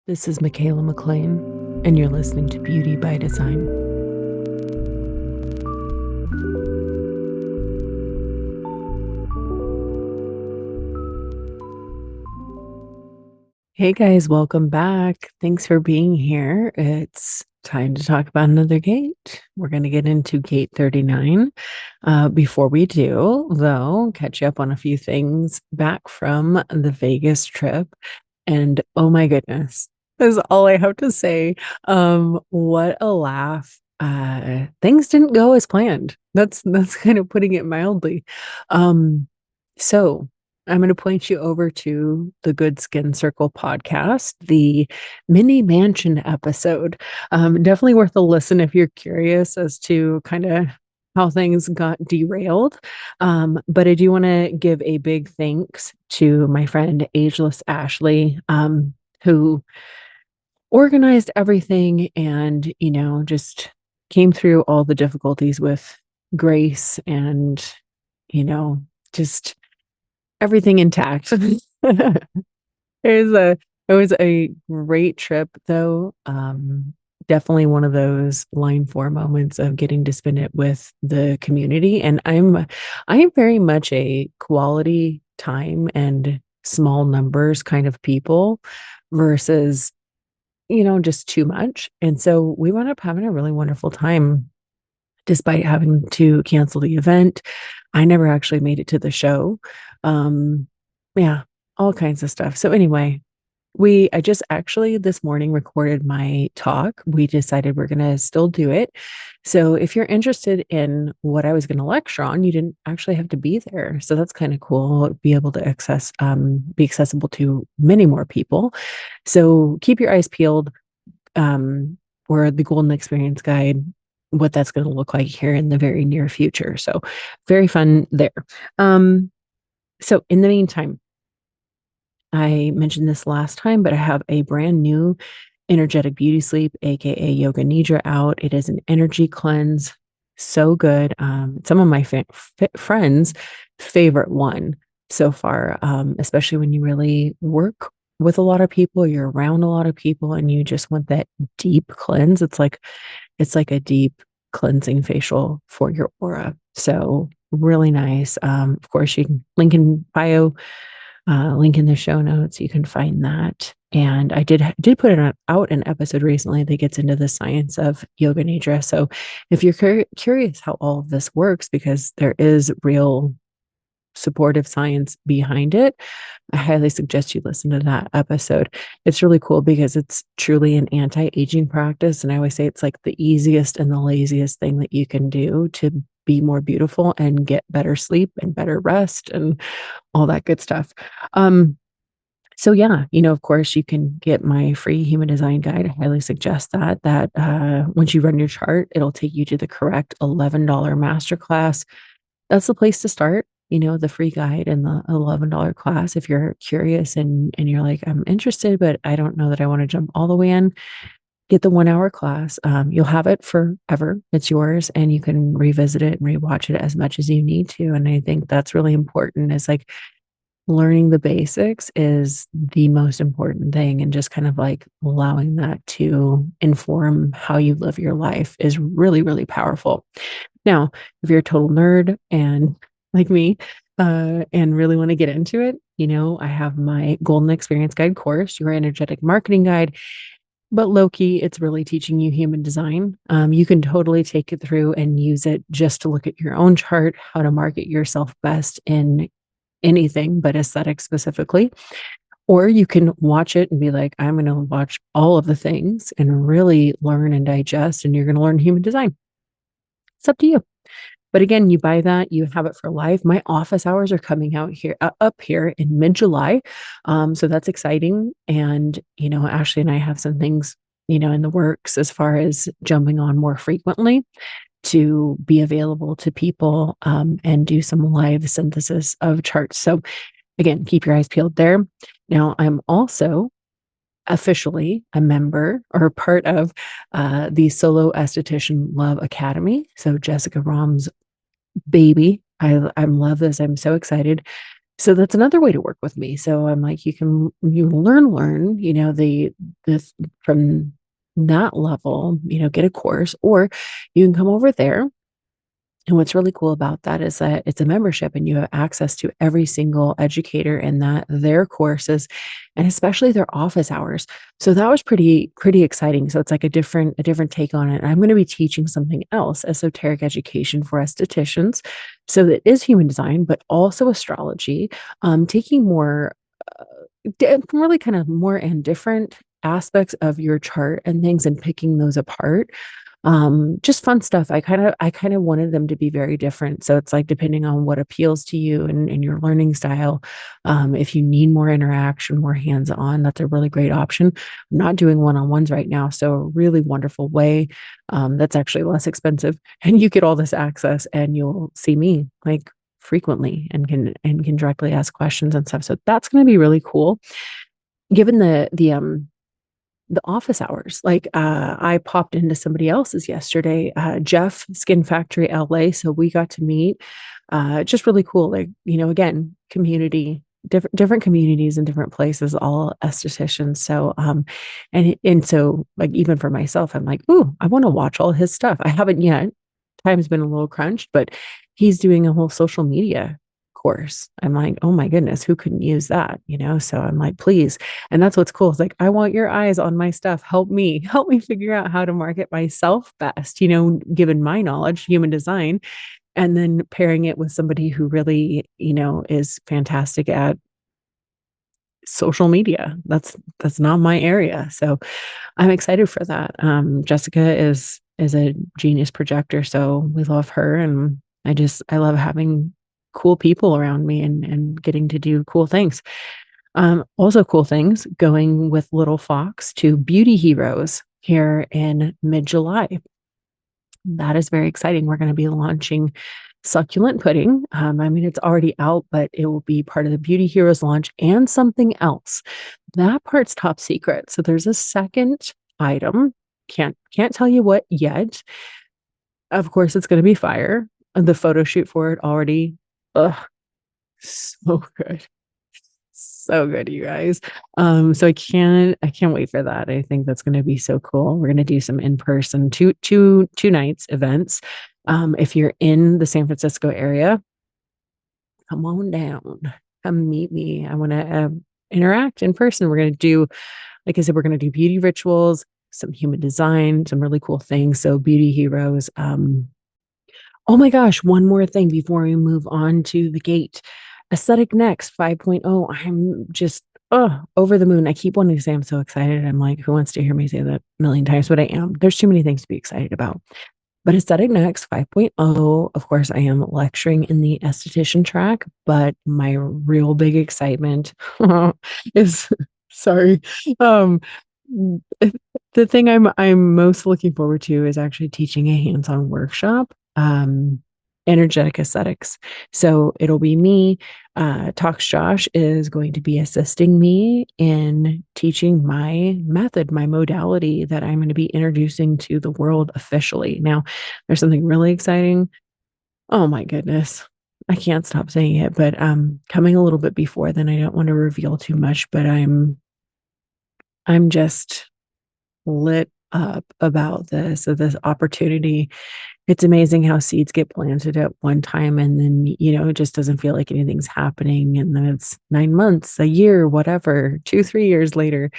This is Michaela McLean, and you're listening to Beauty by Design. Hey guys, welcome back. Thanks for being here. It's time to talk about another gate. We're going to get into gate 39. Before we do, though, catch you up on a few things back from the Vegas trip. And oh my goodness, is all I have to say. What a laugh. Things didn't go as planned. That's kind of putting it mildly. So I'm going to point you over to the Good Skin Circle podcast, the mini mansion episode. Definitely worth a listen if you're curious as to kind of how things got derailed. But I do want to give a big thanks to my friend Ageless Ashley, who organized everything and, just came through all the difficulties with grace and, just everything intact. It was a great trip though. Definitely one of those line four moments of getting to spend it with the community. And I am very much a quality time and small numbers kind of people versus, just too much. And so we wound up having a really wonderful time despite having to cancel the event. I never actually made it to the show. Yeah, all kinds of stuff. So anyway, I just actually this morning recorded my talk. We decided we're going to still do it. So if you're interested in what I was going to lecture on, you didn't actually have to be there. So that's kind of cool, be able to be accessible to many more people. So keep your eyes peeled, or the Golden Experience Guide, what that's going to look like here in the very near future. So very fun there. So in the meantime, I mentioned this last time, but I have a brand new energetic beauty sleep, aka Yoga Nidra, out. It is an energy cleanse. So good. Some of my friends' favorite one so far, especially when you really work with a lot of people, you're around a lot of people, and you just want that deep cleanse. It's like a deep cleansing facial for your aura. So really nice. Of course, you can link in bio, link in the show notes. You can find that. And I did put it out an episode recently that gets into the science of Yoga Nidra. So if you're curious how all of this works, because there is real supportive science behind it, I highly suggest you listen to that episode. It's really cool because it's truly an anti-aging practice. And I always say it's like the easiest and the laziest thing that you can do to be more beautiful and get better sleep and better rest and all that good stuff. So yeah, of course you can get my free human design guide. I highly suggest that once you run your chart, it'll take you to the correct $11 masterclass. That's the place to start, the free guide and the $11 class. If you're curious and you're like, I'm interested, but I don't know that I want to jump all the way in, get the 1 hour class. You'll have it forever. It's yours, and you can revisit it and rewatch it as much as you need to. And I think that's really important, is like learning the basics is the most important thing. And just kind of like allowing that to inform how you live your life is really, really powerful. Now, if you're a total nerd and like me, and really want to get into it, I have my Golden Experience Guide course, your energetic marketing guide. But low-key, it's really teaching you human design. You can totally take it through and use it just to look at your own chart, how to market yourself best in anything, but aesthetic specifically. Or you can watch it and be like, I'm going to watch all of the things and really learn and digest, and you're going to learn human design. It's up to you. But again, you buy that, you have it for life. My office hours are coming out here up here in mid-July. So that's exciting. And, Ashley and I have some things, in the works as far as jumping on more frequently to be available to people, and do some live synthesis of charts. So again, keep your eyes peeled there. Now, I'm also officially a member or part of the Solo Esthetician Love Academy. So Jessica Rom's baby. I love this. I'm so excited. So that's another way to work with me. So I'm like, you learn, this from that level, get a course, or you can come over there. And what's really cool about that is that it's a membership and you have access to every single educator in that their courses and especially their office hours. So that was pretty exciting. So it's like a different take on it. And I'm going to be teaching something else, esoteric education for estheticians. So that is human design, but also astrology, taking more really kind of more and different aspects of your chart and things and picking those apart. Just fun stuff. I kind of wanted them to be very different. So it's like depending on what appeals to you and your learning style. If you need more interaction, more hands-on, that's a really great option. I'm not doing one-on-ones right now, so a really wonderful way. That's actually less expensive, and you get all this access, and you'll see me like frequently and can directly ask questions and stuff. So that's going to be really cool. Given the office hours. Like I popped into somebody else's yesterday, Jeff, Skin Factory LA. So we got to meet. Just really cool. Like, again, community, different communities in different places, all estheticians. So and so like even for myself, I'm like, ooh, I want to watch all his stuff. I haven't yet. Time's been a little crunched, but he's doing a whole social media course. I'm like, oh my goodness, who couldn't use that? So I'm like, please. And that's what's cool. It's like, I want your eyes on my stuff. Help me figure out how to market myself best, given my knowledge, human design, and then pairing it with somebody who really, is fantastic at social media. That's not my area. So I'm excited for that. Jessica is a genius projector, so we love her, and I love having cool people around me and getting to do cool things. Also cool things going with Little Fox to Beauty Heroes here in mid-July. That is very exciting. We're going to be launching succulent pudding. I mean, it's already out, but it will be part of the Beauty Heroes launch and something else. That part's top secret. So there's a second item. Can't tell you what yet. Of course, it's going to be fire. The photo shoot for it already. Ugh, so good. So good, you guys. So I can't wait for that. I think that's going to be so cool. We're going to do some in-person two nights events. If you're in the San Francisco area, come on down, come meet me. I want to interact in person. We're going to do, like I said, we're going to do beauty rituals, some human design, some really cool things. So beauty heroes. Oh my gosh, one more thing before we move on to the gate. Aesthetic Next 5.0. I'm just over the moon. I keep wanting to say I'm so excited. I'm like, who wants to hear me say that a million times? But I am. There's too many things to be excited about. But Aesthetic Next 5.0, of course, I am lecturing in the esthetician track, but my real big excitement is sorry. Um, the thing I'm most looking forward to is actually teaching a hands-on workshop, energetic aesthetics. So it'll be me. Talks Josh is going to be assisting me in teaching my method, my modality that I'm going to be introducing to the world officially. Now, there's something really exciting. Oh my goodness. I can't stop saying it, but coming a little bit before then. I don't want to reveal too much, but I'm just lit up about this opportunity. It's amazing how seeds get planted at one time and then, it just doesn't feel like anything's happening. And then it's 9 months, a year, whatever, 2, 3 years later,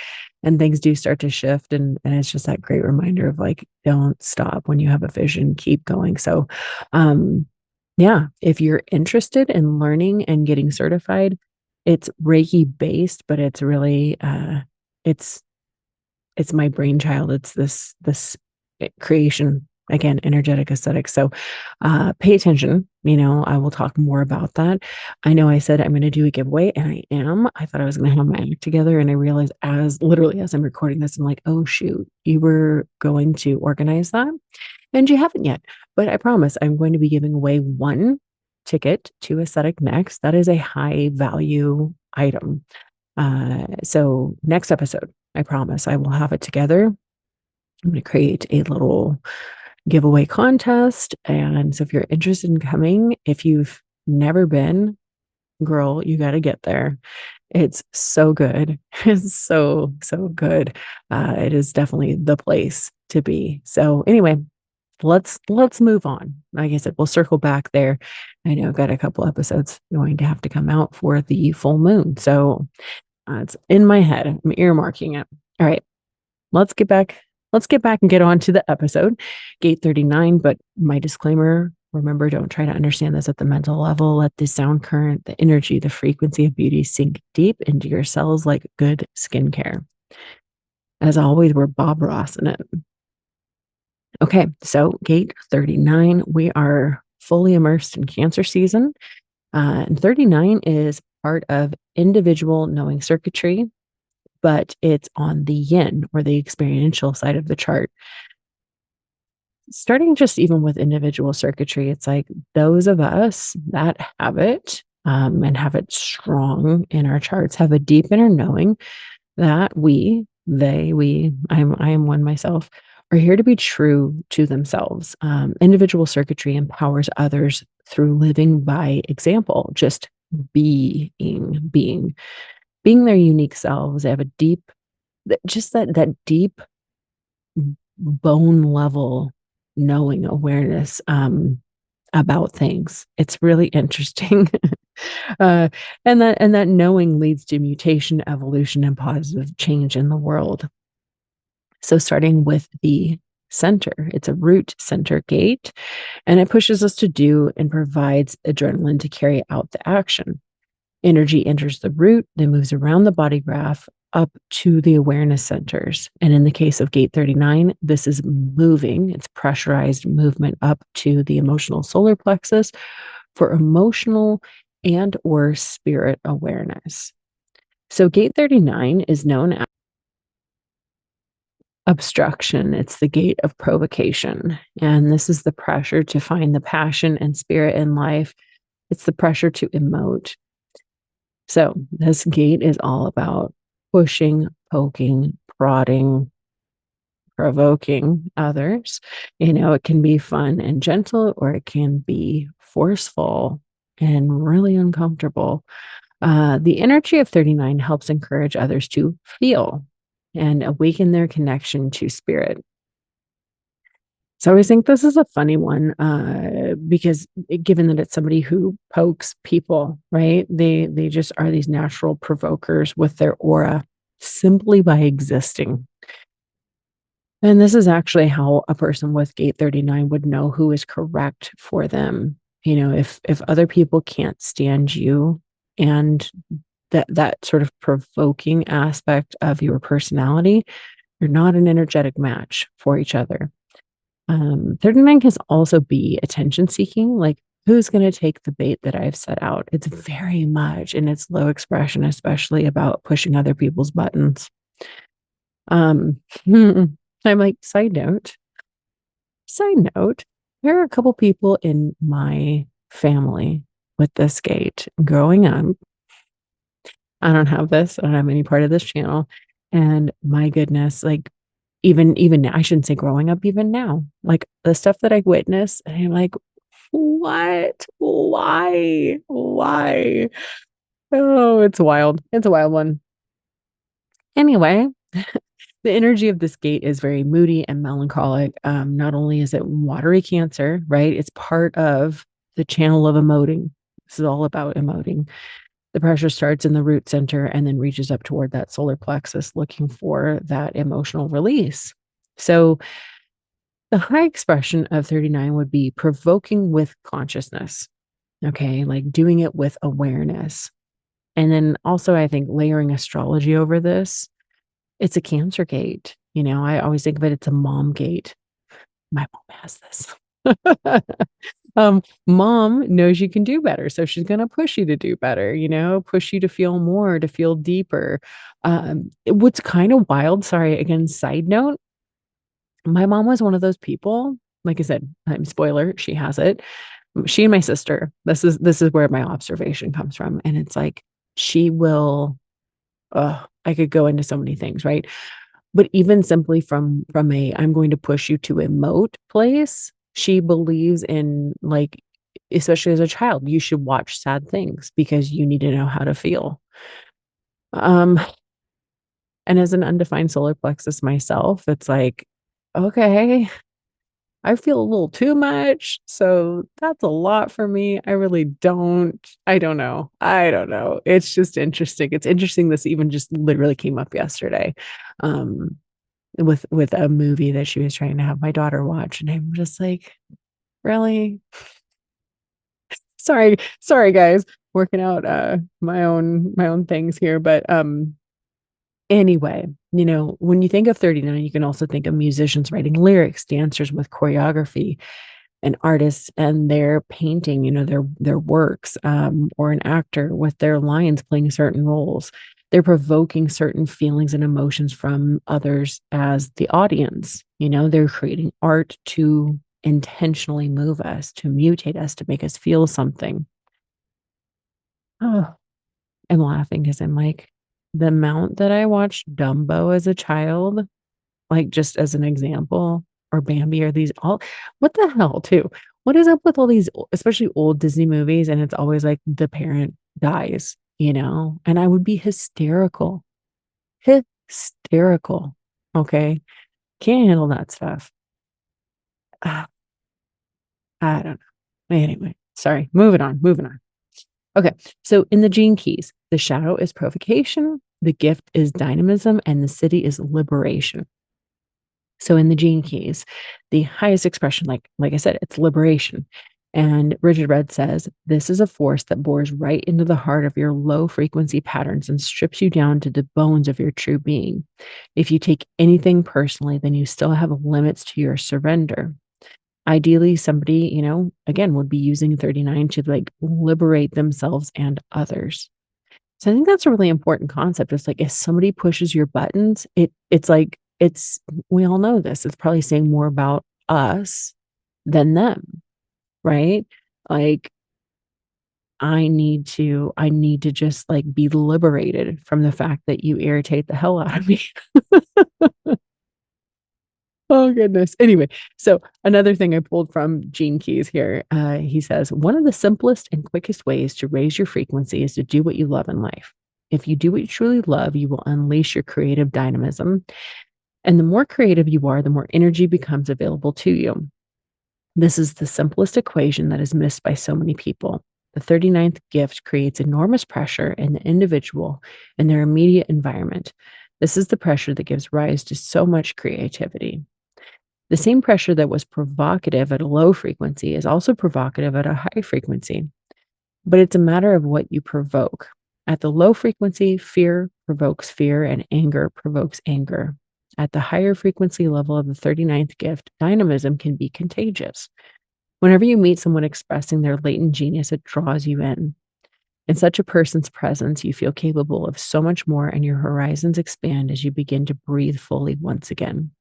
and things do start to shift. And it's just that great reminder of like, don't stop when you have a vision, keep going. So, yeah, if you're interested in learning and getting certified, it's Reiki based, but it's really, it's it's my brainchild. It's this creation, again, energetic aesthetics. So pay attention. I will talk more about that. I know I said I'm going to do a giveaway, and I am. I thought I was going to have my act together, and I realized literally as I'm recording this, I'm like, oh shoot, you were going to organize that and you haven't yet. But I promise I'm going to be giving away one ticket to Aesthetic Next. That is a high value item. So next episode, I promise I will have it together. I'm going to create a little giveaway contest. And so if you're interested in coming, if you've never been, girl, you got to get there. It's so good. It's so, so good. It is definitely the place to be. So anyway, let's move on. Like I said, we'll circle back there. I know I've got a couple episodes going to have to come out for the full moon. So it's in my head. I'm earmarking it. All right, let's get back. Let's get back and get on to the episode, gate 39. But my disclaimer, remember, don't try to understand this at the mental level. Let the sound current, the energy, the frequency of beauty sink deep into your cells like good skincare. As always, we're Bob Ross in it. Okay, so gate 39, we are fully immersed in Cancer season. And 39 is part of individual knowing circuitry, but it's on the yin or the experiential side of the chart. Starting just even with individual circuitry, it's like those of us that have it and have it strong in our charts have a deep inner knowing that I am one myself, are here to be true to themselves. Individual circuitry empowers others through living by example, just being their unique selves. They have a deep, just that deep bone level knowing awareness about things. It's really interesting. uh, and that knowing leads to mutation, evolution, and positive change in the world. So starting with the center, it's a root center gate, and it pushes us to do and provides adrenaline to carry out the action. Energy enters the root, then moves around the body graph up to the awareness centers. And in the case of gate 39, this is moving, it's pressurized movement up to the emotional solar plexus for emotional and or spirit awareness. So gate 39 is known as obstruction. It's the gate of provocation. And this is the pressure to find the passion and spirit in life. It's the pressure to emote. So this gate is all about pushing, poking, prodding, provoking others. It can be fun and gentle, or it can be forceful and really uncomfortable. The energy of 39 helps encourage others to feel and awaken their connection to spirit. So I always think this is a funny one because given that it's somebody who pokes people, right? They just are these natural provokers with their aura simply by existing. And this is actually how a person with gate 39 would know who is correct for them. If other people can't stand you and that sort of provoking aspect of your personality, you're not an energetic match for each other. 39 can also be attention seeking, like who's going to take the bait that I've set out. It's very much in its low expression, especially about pushing other people's buttons. I'm like, side note, there are a couple people in my family with this gate growing up. I don't have this. I don't have any part of this channel. And my goodness, like even now, I shouldn't say growing up, even now, like the stuff that I witness, and I'm like, what? Why? Oh, it's wild. It's a wild one. Anyway, the energy of this gate is very moody and melancholic. Not only is it watery Cancer, right? It's part of the channel of emoting. This is all about emoting. The pressure starts in the root center and then reaches up toward that solar plexus, looking for that emotional release. So the high expression of 39 would be provoking with consciousness. Okay, like doing it with awareness. And then also, I think layering astrology over this, it's a Cancer gate. I always think of it, it's a mom gate. My mom has this. Mom knows you can do better. So she's going to push you to do better, push you to feel more, to feel deeper. What's kind of wild, sorry, again, side note, my mom was one of those people, like I said, spoiler, she has it. She and my sister, this is where my observation comes from. And it's like, she will, I could go into so many things, right? But even simply from a I'm going to push you to emote place, she believes in like especially as a child, you should watch sad things because you need to know how to feel. Um, and as an undefined solar plexus myself, it's like, okay, I feel a little too much, so that's a lot for me. I don't know. I don't know. It's just interesting. It's interesting this even just literally came up yesterday, um, with a movie that she was trying to have my daughter watch, and I'm just like, "Really? Sorry, guys. Working out, my own things here." But, anyway, when you think of 39, you can also think of musicians writing lyrics, dancers with choreography, and artists and their painting, their works, or an actor with their lines playing certain roles. They're provoking certain feelings and emotions from others as the audience. They're creating art to intentionally move us, to mutate us, to make us feel something. Oh, I'm laughing because I'm like, the amount that I watched Dumbo as a child, like, just as an example, or Bambi, or these all what the hell, too? What is up with all these especially old Disney movies, and it's always like the parent dies, and I would be hysterical. Hysterical, okay? Can't handle that stuff. Ah, I don't know. Anyway, sorry, moving on. Okay, so in the Gene Keys, the shadow is provocation, the gift is dynamism, and the city is liberation. So in the Gene Keys, the highest expression, like I said, it's liberation. And Richard Red says, this is a force that bores right into the heart of your low frequency patterns and strips you down to the bones of your true being. If you take anything personally, then you still have limits to your surrender. Ideally, somebody, again, would be using 39 to like liberate themselves and others. So I think that's a really important concept. It's like if somebody pushes your buttons, it's like we all know this. It's probably saying more about us than them, right? Like I need to just like be liberated from the fact that you irritate the hell out of me. Oh goodness. Anyway, so another thing I pulled from Gene Keys here, he says, one of the simplest and quickest ways to raise your frequency is to do what you love in life. If you do what you truly love, you will unleash your creative dynamism. And the more creative you are, the more energy becomes available to you. This is the simplest equation that is missed by so many people. The 39th gift creates enormous pressure in the individual and their immediate environment. This is the pressure that gives rise to so much creativity. The same pressure that was provocative at a low frequency is also provocative at a high frequency, but it's a matter of what you provoke. At the low frequency, fear provokes fear and anger provokes anger. At the higher frequency level of the 39th gift, dynamism can be contagious. Whenever you meet someone expressing their latent genius, it draws you in. In such a person's presence, you feel capable of so much more, and your horizons expand as you begin to breathe fully once again.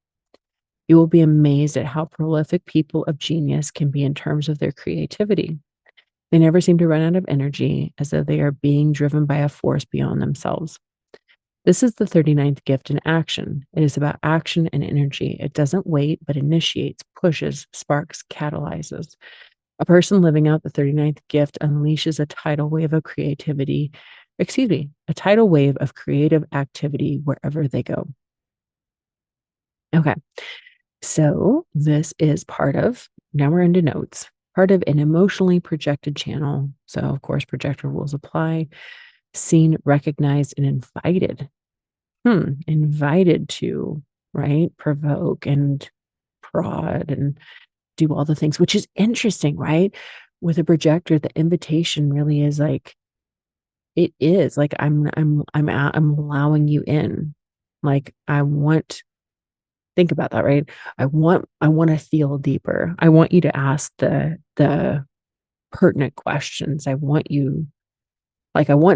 You will be amazed at how prolific people of genius can be in terms of their creativity. They never seem to run out of energy, as though they are being driven by a force beyond themselves. This is the 39th gift in action. It is about action and energy. It doesn't wait, but initiates, pushes, sparks, catalyzes. A person living out the 39th gift unleashes a tidal wave of creativity, a tidal wave of creative activity wherever they go. Okay. So this is now we're into notes, part of an emotionally projected channel. So of course, projector rules apply. Seen, recognized, and invited. Invited to, right? Provoke and prod and do all the things, which is interesting, right? With a projector, the invitation really is like, it is like, I'm allowing you in. Like think about that, right? I want to feel deeper. I want you to ask the pertinent questions. I want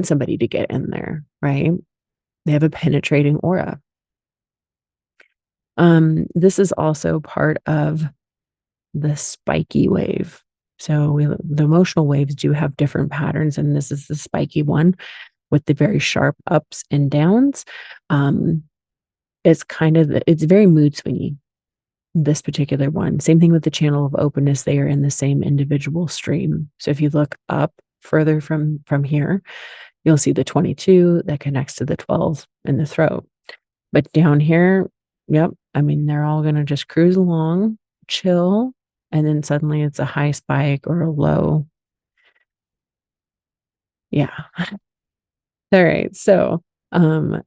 somebody to get in there, right? They have a penetrating aura. This is also part of the spiky wave. So the emotional waves do have different patterns, and this is the spiky one with the very sharp ups and downs. It's very mood swingy. this particular one. Same thing with the channel of openness. They are in the same individual stream. So if you look up further from here, you'll see the 22 that connects to the 12 in the throat. But down here, yep, I mean, they're all going to just cruise along, chill, and then suddenly it's a high spike or a low. Yeah. All right. So,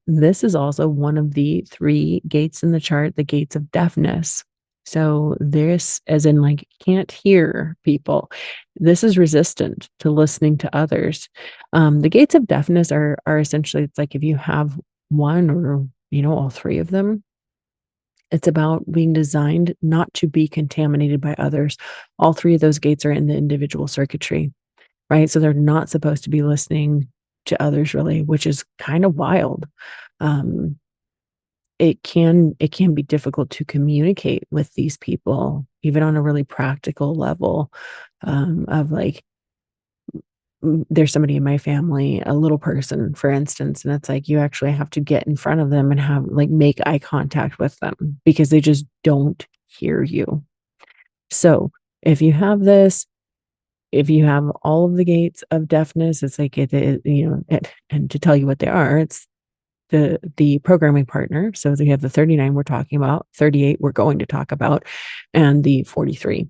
this is also one of the 3 gates in the chart, the gates of deafness. So this, as in like can't hear people, this is resistant to listening to others. The gates of deafness are essentially, it's like if you have one or all 3 of them, it's about being designed not to be contaminated by others. All 3 of those gates are in the individual circuitry, right? So they're not supposed to be listening to others really, which is kind of wild. Um, it can be difficult to communicate with these people, even on a really practical level, of like, there's somebody in my family, a little person, for instance, and it's like you actually have to get in front of them and have like make eye contact with them because they just don't hear you. So if you have this, if you have all of the gates of deafness, it's like and to tell you what they are, it's the programming partner. So we have the 39 we're talking about, 38 we're going to talk about, and the 43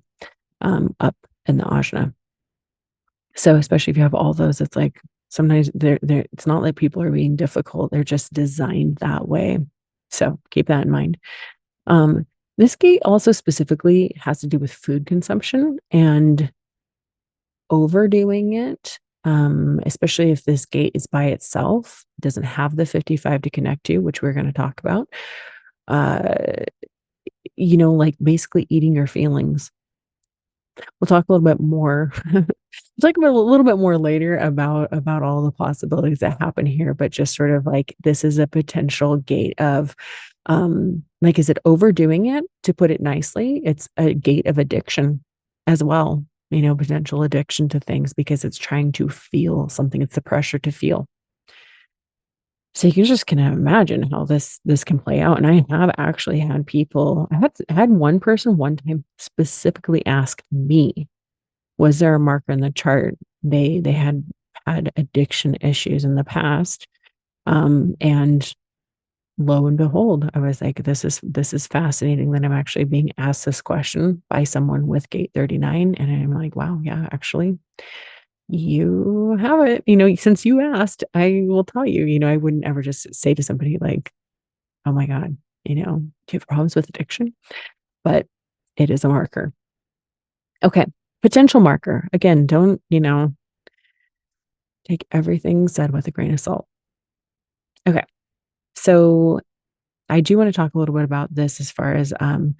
up in the ajna. So especially if you have all those, it's like sometimes they're it's not like people are being difficult. They're just designed that way. So keep that in mind. This gate also specifically has to do with food consumption and overdoing it, especially if this gate is by itself, doesn't have the 55 to connect to, which we're going to talk about. Uh, like basically eating your feelings. We'll talk a little bit more. We'll talk about a little bit more later about all the possibilities that happen here, but just sort of like this is a potential gate of like, is it overdoing it? To put it nicely, it's a gate of addiction as well, potential addiction to things because it's trying to feel something. It's the pressure to feel. So you just can imagine how this can play out. And I have actually had people, I had one person one time specifically ask me, was there a marker in the chart? They had addiction issues in the past. And lo and behold, I was like, this is fascinating that I'm actually being asked this question by someone with gate 39. And I'm like, wow, yeah, actually, you have it. Since you asked, I will tell you, I wouldn't ever just say to somebody like, oh my God, do you have problems with addiction? But it is a marker. Okay. Potential marker. Again, don't, take everything said with a grain of salt. Okay. So I do want to talk a little bit about this as far as the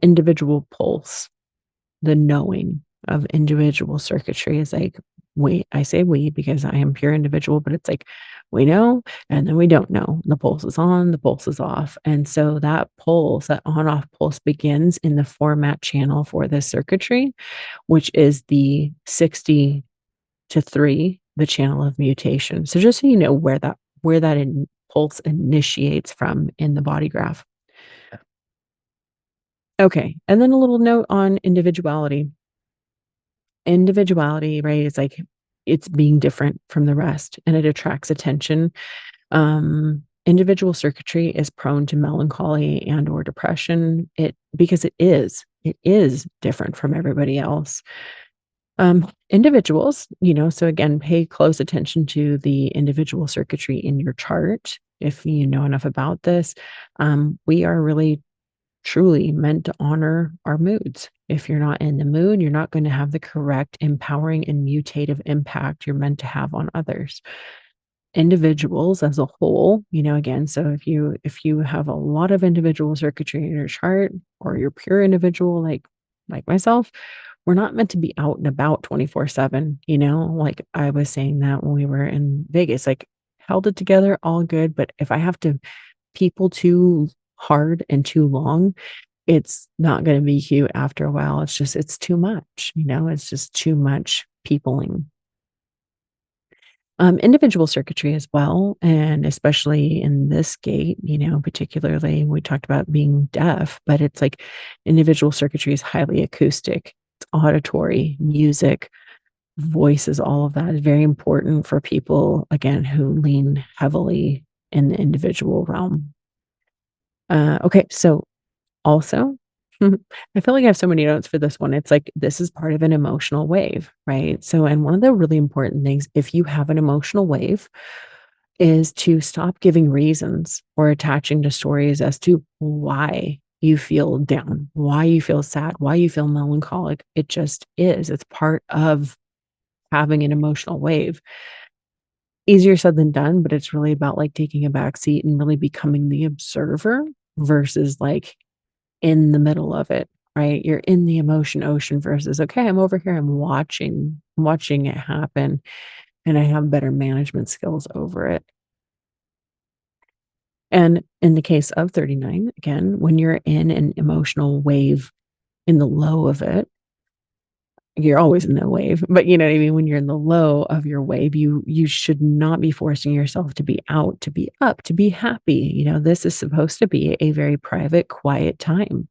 individual pulse, the knowing of individual circuitry is like I say we because I am pure individual, but it's like we know and then we don't know. The pulse is on, the pulse is off. And so that pulse, that on-off pulse begins in the format channel for this circuitry, which is the 60 to 3, the channel of mutation. So just so you know where that pulse initiates from in the body graph. Okay, and then a little note on individuality. Individuality, right? It's like it's being different from the rest and it attracts attention. Individual circuitry is prone to melancholy and or depression. Because it is different from everybody else. Individuals, so again, pay close attention to the individual circuitry in your chart. If you know enough about this, we are really truly meant to honor our moods. If you're not in the mood, you're not going to have the correct empowering and mutative impact you're meant to have on others. Individuals as a whole, again, so if you have a lot of individual circuitry in your chart or you're pure individual like myself, we're not meant to be out and about 24/7, like I was saying that when we were in Vegas, like held it together, all good. But if I have to people too hard and too long, it's not going to be cute after a while. It's too much, it's just too much peopling. Individual circuitry as well, and especially in this gate, particularly we talked about being deaf, but it's like individual circuitry is highly acoustic, it's auditory, music, voices, all of that is very important for people, again, who lean heavily in the individual realm. Okay, so also, I feel like I have so many notes for this one. It's like this is part of an emotional wave, right? So, and one of the really important things, if you have an emotional wave, is to stop giving reasons or attaching to stories as to why you feel down, why you feel sad, why you feel melancholic. It just is. It's part of having an emotional wave. Easier said than done, but it's really about like taking a back seat and really becoming the observer versus like in the middle of it, right? You're in the emotion ocean versus, okay, I'm over here, I'm watching it happen, and I have better management skills over it. And in the case of 39, again, when you're in an emotional wave in the low of it, you're always in the wave, but you know what I mean? When you're in the low of your wave, you should not be forcing yourself to be out, to be up, to be happy. This is supposed to be a very private, quiet time.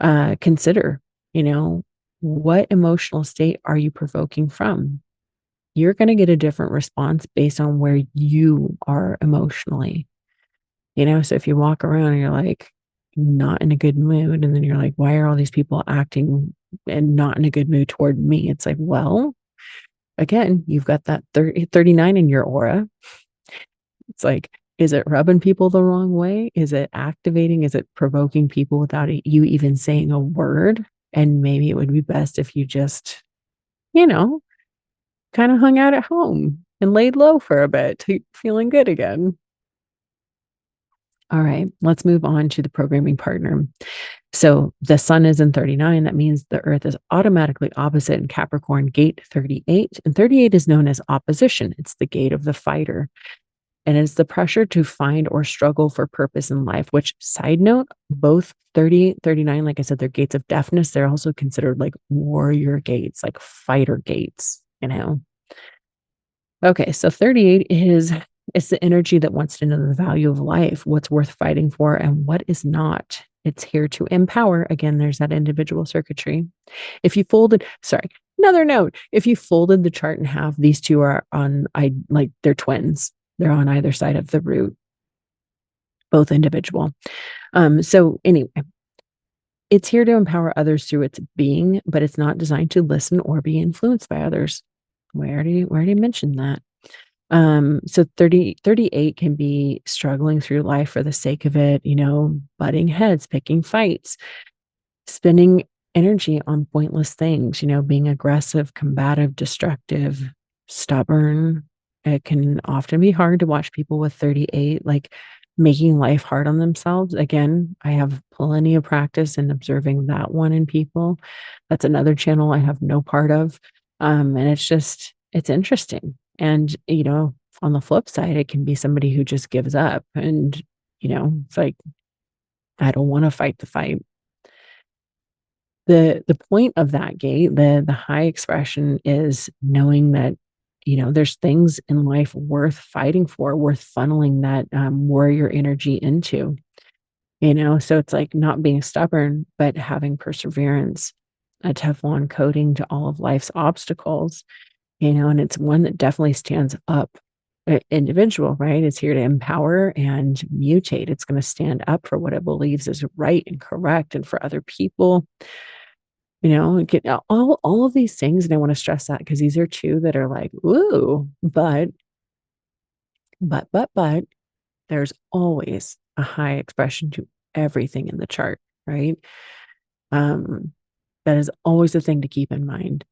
Consider, you know, what emotional state are you provoking from? You're going to get a different response based on where you are emotionally. So if you walk around and you're like not in a good mood, and then you're like, why are all these people acting and not in a good mood toward me? It's like, well, again, you've got that 39 in your aura. It's like, is it rubbing people the wrong way? Is it activating? Is it provoking people without you even saying a word? And maybe it would be best if you just, you know, kind of hung out at home and laid low for a bit, feeling good again. All right, let's move on to the programming partner. So the sun is in 39. That means the earth is automatically opposite in Capricorn gate 38. And 38 is known as opposition. It's the gate of the fighter. And it's the pressure to find or struggle for purpose in life, which, side note, both 38, 39, like I said, they're gates of deafness. They're also considered like warrior gates, like fighter gates. Okay, so 38 is it's the energy that wants to know the value of life, what's worth fighting for, and what is not. It's here to empower. Again, there's that individual circuitry. If you folded, sorry, another note. If you folded the chart in half, these two are on, they're twins. They're on either side of the root, both individual. So anyway, it's here to empower others through its being, but it's not designed to listen or be influenced by others. We already mentioned that. So 38 can be struggling through life for the sake of it, butting heads, picking fights, spending energy on pointless things, being aggressive, combative, destructive, stubborn. It can often be hard to watch people with 38, like making life hard on themselves. Again, I have plenty of practice in observing that one in people. That's another channel I have no part of. And it's interesting. And, on the flip side, it can be somebody who just gives up and, it's like, I don't want to fight the fight. The point of that gate, the high expression is knowing that, there's things in life worth fighting for, worth funneling that warrior energy into, so it's like not being stubborn, but having perseverance, a Teflon coating to all of life's obstacles, and it's one that definitely stands up. Individual, right? It's here to empower and mutate. It's going to stand up for what it believes is right and correct, and for other people, get all of these things. And I want to stress that because these are two that are like, ooh, but there's always a high expression to everything in the chart, right? That is always a thing to keep in mind.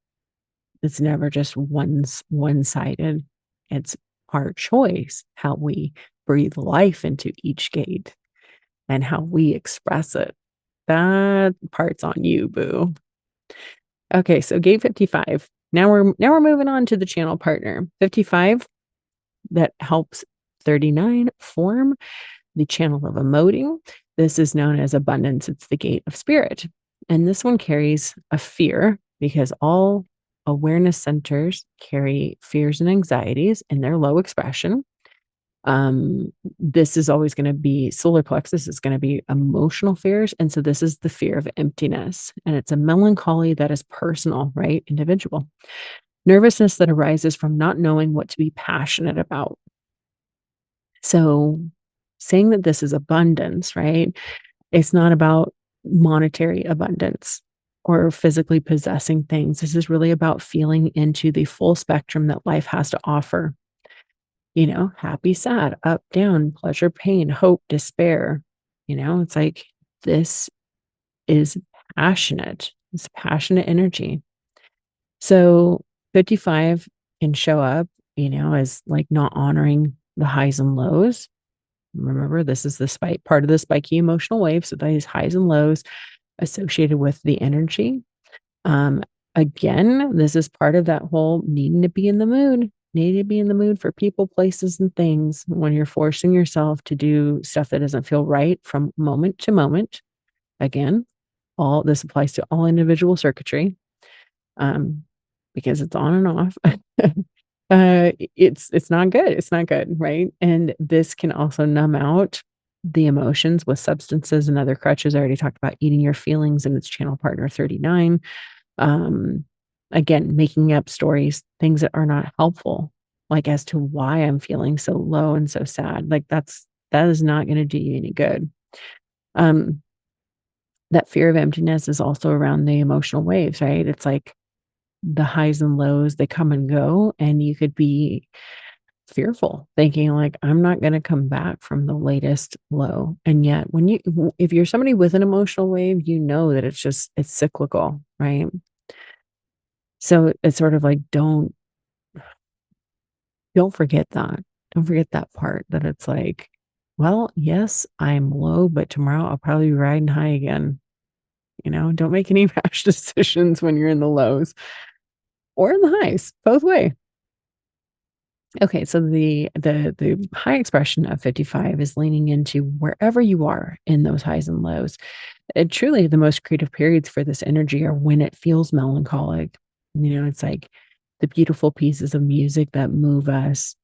It's never just one-sided. It's our choice how we breathe life into each gate and how we express it. That part's on you, boo. Okay, so gate 55. Now we're moving on to the channel partner. 55, that helps 39 form the channel of emoting. This is known as abundance. It's the gate of spirit. And this one carries a fear because all awareness centers carry fears and anxieties in their low expression. This is always going to be solar plexus is going to be emotional fears. And so this is the fear of emptiness. And it's a melancholy that is personal, right? Individual. Nervousness that arises from not knowing what to be passionate about. So saying that this is abundance, right? It's not about monetary abundance or physically possessing things. This is really about feeling into the full spectrum that life has to offer. Happy, sad, up, down, pleasure, pain, hope, despair. It's like this is passionate. It's passionate energy. So 55 can show up, as like not honoring the highs and lows. Remember, this is the spike part of the spiky emotional wave. So these highs and lows associated with the energy. Um, Again, this is part of that whole needing to be in the mood, needing to be in the mood for people, places, and things when you're forcing yourself to do stuff that doesn't feel right from moment to moment. Again, all this applies to all individual circuitry, because it's on and off. It's not good. It's not good, right? And this can also numb out the emotions with substances and other crutches. I already talked about eating your feelings and its channel partner 39. Um, Again, making up stories, things that are not helpful, like as to why I'm feeling so low and so sad. Like that is not going to do you any good. Um, that fear of emptiness is also around the emotional waves, right? It's like the highs and lows, they come and go, and you could be fearful, thinking like, I'm not going to come back from the latest low. And yet if you're somebody with an emotional wave, that it's cyclical, right? So it's sort of like, don't forget that. Don't forget that part that it's like, well, yes, I'm low, but tomorrow I'll probably be riding high again. Don't make any rash decisions when you're in the lows or in the highs, both way. Okay, so the high expression of 55 is leaning into wherever you are in those highs and lows. Truly, the most creative periods for this energy are when it feels melancholic. It's like the beautiful pieces of music that move us,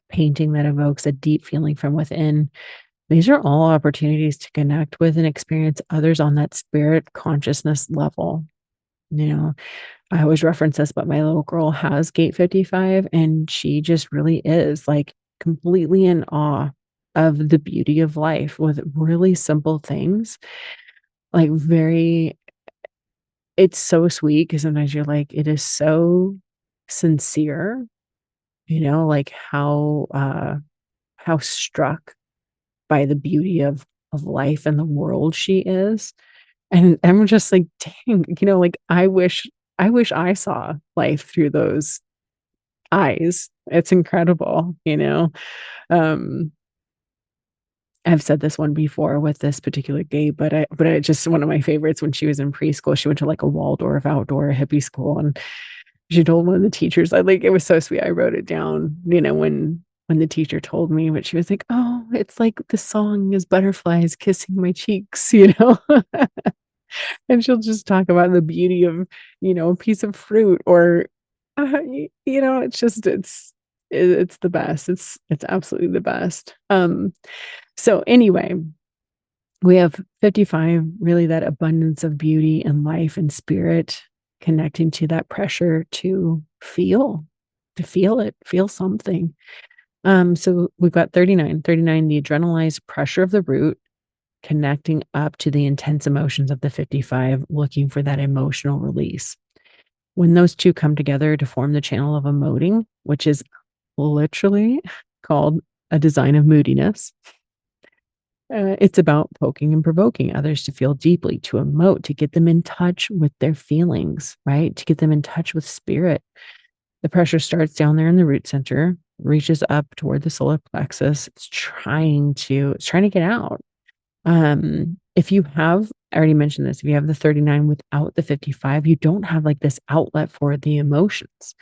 painting that evokes a deep feeling from within. These are all opportunities to connect with and experience others on that spirit consciousness level. You know, I always reference this, but my little girl has gate 55, and she just really is like completely in awe of the beauty of life with really simple things. Like, it's so sweet because sometimes you're like, it is so sincere, like how struck by the beauty of life and the world she is. And I'm just like, dang, like I wish I saw life through those eyes. It's incredible. Um, I've said this one before with this particular gay, but I just one of my favorites when she was in preschool. She went to like a Waldorf outdoor hippie school, and she told one of the teachers, I like it was so sweet. I wrote it down, when the teacher told me, but she was like, "Oh, it's like the song is butterflies kissing my cheeks." And she'll just talk about the beauty of, a piece of fruit or, it's the best. It's absolutely the best. So anyway, we have 55, really that abundance of beauty and life and spirit connecting to that pressure to feel it, feel something. So we've got 39, the adrenalized pressure of the root, connecting up to the intense emotions of the 55, looking for that emotional release. When those two come together to form the channel of emoting, which is literally called a design of moodiness, it's about poking and provoking others to feel deeply, to emote, to get them in touch with their feelings, right? To get them in touch with spirit. The pressure starts down there in the root center, reaches up toward the solar plexus. It's trying to get out. If you have, I already mentioned this, if you have the 39 without the 55, you don't have like this outlet for the emotions.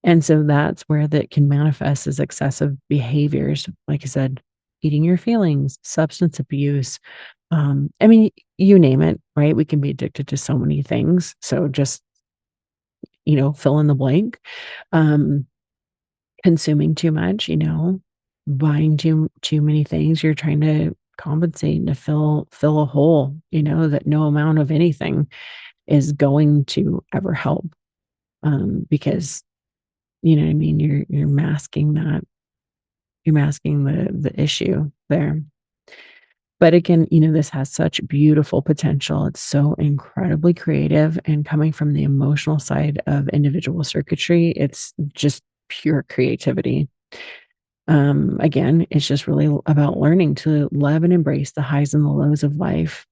And so that's where that can manifest as excessive behaviors. Like I said, eating your feelings, substance abuse. I mean, you name it, right? We can be addicted to so many things. So just fill in the blank. Um, consuming too much, buying too many things. You're trying to compensate and to fill a hole, that no amount of anything is going to ever help. Because you know what I mean, you're masking that, you're masking the issue there. But again, this has such beautiful potential. It's so incredibly creative, and coming from the emotional side of individual circuitry, it's just pure creativity. Again, it's just really about learning to love and embrace the highs and the lows of life,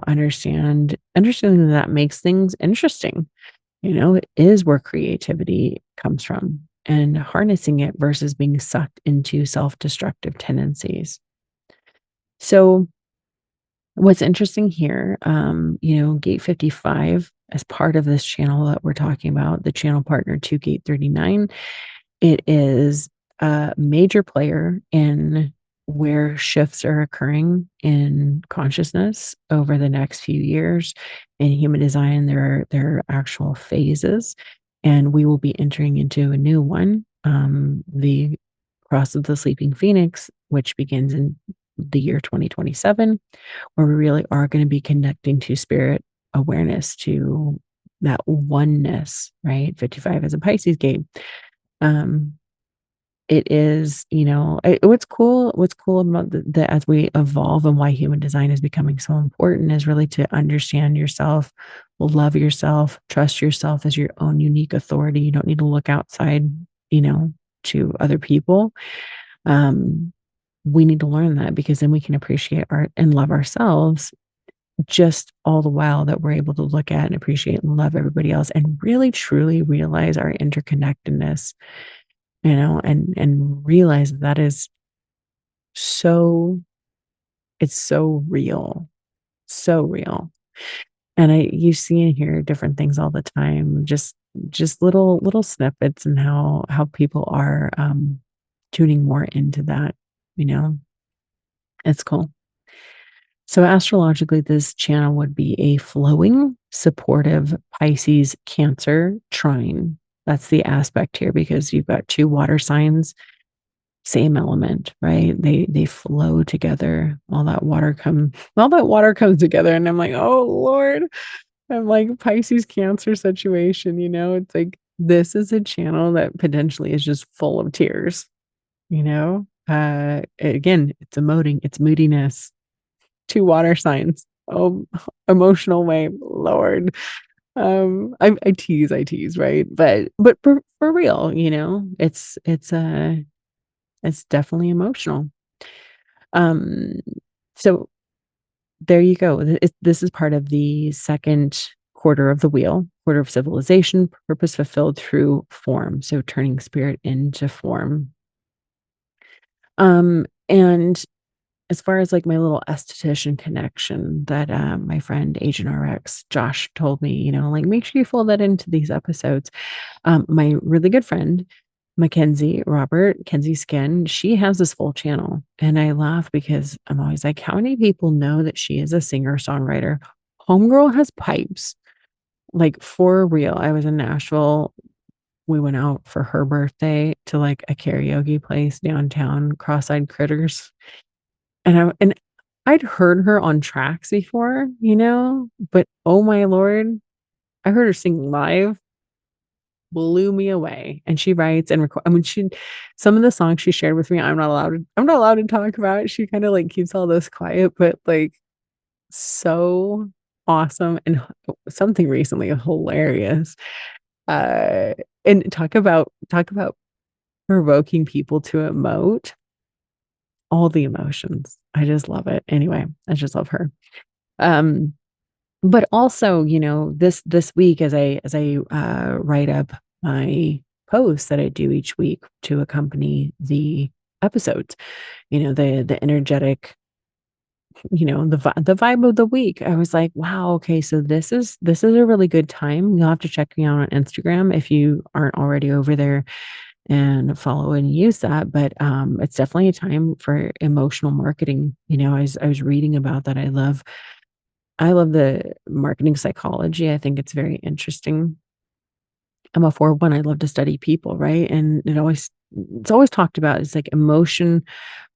understanding that makes things interesting. It is where creativity comes from, and harnessing it versus being sucked into self-destructive tendencies. So what's interesting here, Gate 55, as part of this channel that we're talking about, the channel partner to Gate 39, it is a major player in where shifts are occurring in consciousness over the next few years. In human design, there are actual phases, and we will be entering into a new one, the Cross of the Sleeping Phoenix, which begins in the year 2027, where we really are going to be connecting to spirit awareness, to that oneness, right? 55 is a Pisces gate. Um, it is, what's cool about the as we evolve, and why human design is becoming so important, is really to understand yourself, love yourself, trust yourself as your own unique authority. You don't need to look outside, to other people. Um, we need to learn that, because then we can appreciate art and love ourselves, just all the while that we're able to look at and appreciate and love everybody else, and really truly realize our interconnectedness, and realize that is so, it's so real, so real. And you see and hear different things all the time, just little snippets, and how people are tuning more into that, you know. It's cool. So astrologically, this channel would be a flowing, supportive Pisces Cancer trine. That's the aspect here, because you've got two water signs, same element, right? They flow together. All that water comes together, and I'm like, oh Lord, I'm like Pisces Cancer situation. It's like, this is a channel that potentially is just full of tears. Again, it's emoting, it's moodiness, two water signs. Oh, emotional wave, Lord. I tease, right? But for real, it's definitely emotional. Um, so there you go. This is part of the second quarter of the wheel, quarter of civilization, purpose fulfilled through form. So turning spirit into form. And as far as like my little esthetician connection that my friend Agent RX Josh told me, like, make sure you fold that into these episodes. My really good friend Mackenzie Robert, Kenzie Skin, she has this full channel, and I laugh because I'm always like, how many people know that she is a singer songwriter? Homegirl has pipes, like, for real. I was in Nashville. We went out for her birthday to like a karaoke place downtown, Cross-Eyed Critters. And I'd heard her on tracks before, but oh my Lord, I heard her sing live, blew me away. And she writes and record. I mean, some of the songs she shared with me, I'm not allowed to talk about. She kind of like keeps all this quiet, but like, so awesome. And something recently hilarious. Uh, and talk about provoking people to emote, all the emotions. I just love it. Anyway, I just love her. Um, but also, this week, as I write up my posts that I do each week to accompany the episodes, the energetic, the vibe of the week, I was like, wow, okay, so this is a really good time. You'll have to check me out on Instagram if you aren't already over there, and follow and use that. But it's definitely a time for emotional marketing. I was reading about that. I love the marketing psychology. I think it's very interesting. I'm a 4/1. I love to study people, right? And it's always talked about. It's like emotion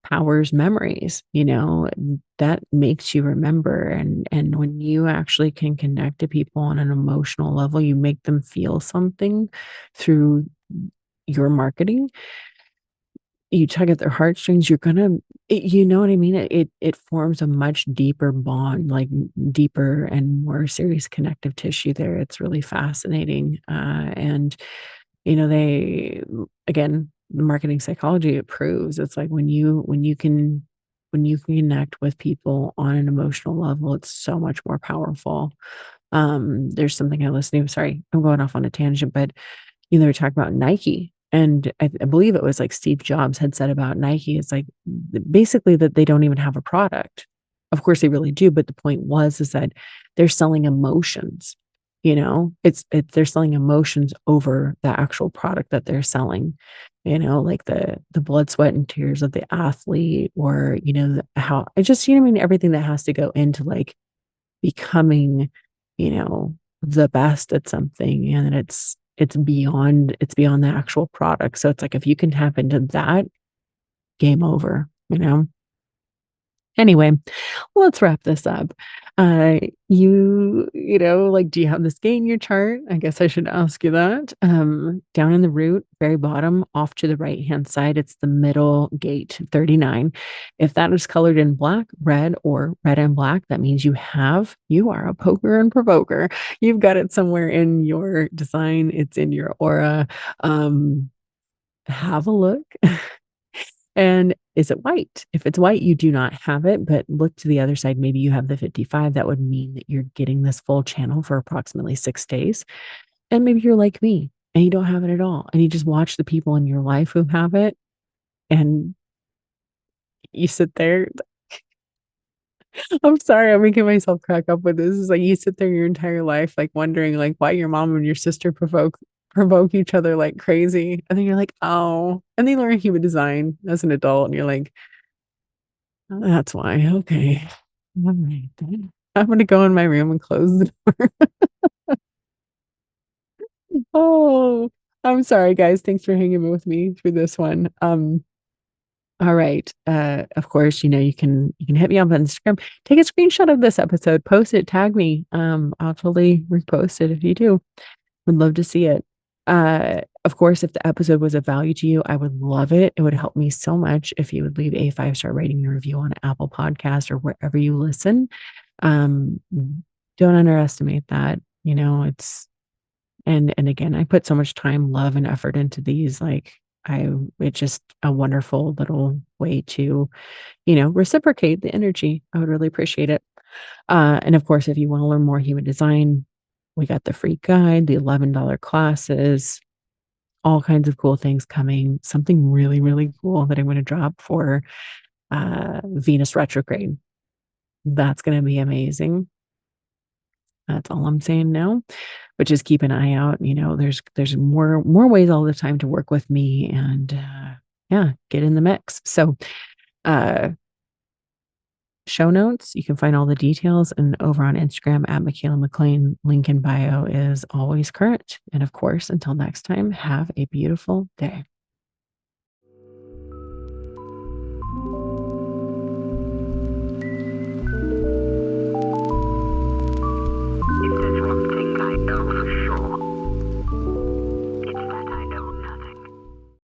powers memories, that makes you remember. And when you actually can connect to people on an emotional level, you make them feel something through your marketing. You tug at their heartstrings, you're gonna you know what I mean? It forms a much deeper bond, like, deeper and more serious connective tissue there. It's really fascinating, and, they again, the marketing psychology, it proves it's like when you can connect with people on an emotional level, it's so much more powerful. There's something I listened to, sorry, I'm going off on a tangent, but they were talking about Nike, and I believe it was, like, Steve Jobs had said about Nike, it's like, basically that they don't even have a product. Of course, they really do, but the point is that they're selling emotions, they're selling emotions over the actual product that they're selling, like the blood, sweat, and tears of the athlete, or, how I just, what I mean, everything that has to go into, like, becoming, the best at something, and it's beyond the actual product. So it's like if you can tap into that, game over. Anyway, let's wrap this up. Like, do you have this gate in your chart? I guess I should ask you that. Down in the root, very bottom, off to the right-hand side, it's the middle gate, 39. If that is colored in black, red, or red and black, that means you are a poker and provoker. You've got it somewhere in your design. It's in your aura. Have a look. And is it white? If it's white, you do not have it, but look to the other side. Maybe you have the 55. That would mean that you're getting this full channel for approximately 6 days. And maybe you're like me and you don't have it at all. And you just watch the people in your life who have it. And you sit there. I'm sorry, I'm making myself crack up with this. It's like you sit there your entire life, like wondering like why your mom and your sister provoke each other like crazy. And then you're like, oh, and they learn human design as an adult, and you're like, oh, that's why. Okay. All right. Then. I'm gonna go in my room and close the door. Oh, I'm sorry, guys. Thanks for hanging with me through this one. All right. Of course, you can hit me up on Instagram. Take a screenshot of this episode, post it, tag me. I'll totally repost it if you do. Would love to see it. Of course, if the episode was of value to you, I would love it. It would help me so much if you would leave a 5-star rating and review on Apple Podcasts or wherever you listen. Um, don't underestimate that. And again, I put so much time, love, and effort into these. Like it's just a wonderful little way to, reciprocate the energy. I would really appreciate it. And of course, if you want to learn more human design, we got the free guide, the $11 classes, all kinds of cool things coming. Something really, really cool that I'm going to drop for Venus retrograde. That's going to be amazing. That's all I'm saying now. But just keep an eye out. There's more ways all the time to work with me, and yeah, get in the mix. So uh show notes, you can find all the details, and over on Instagram at Michaela McLean. Link in bio is always current. And of course, until next time, have a beautiful day.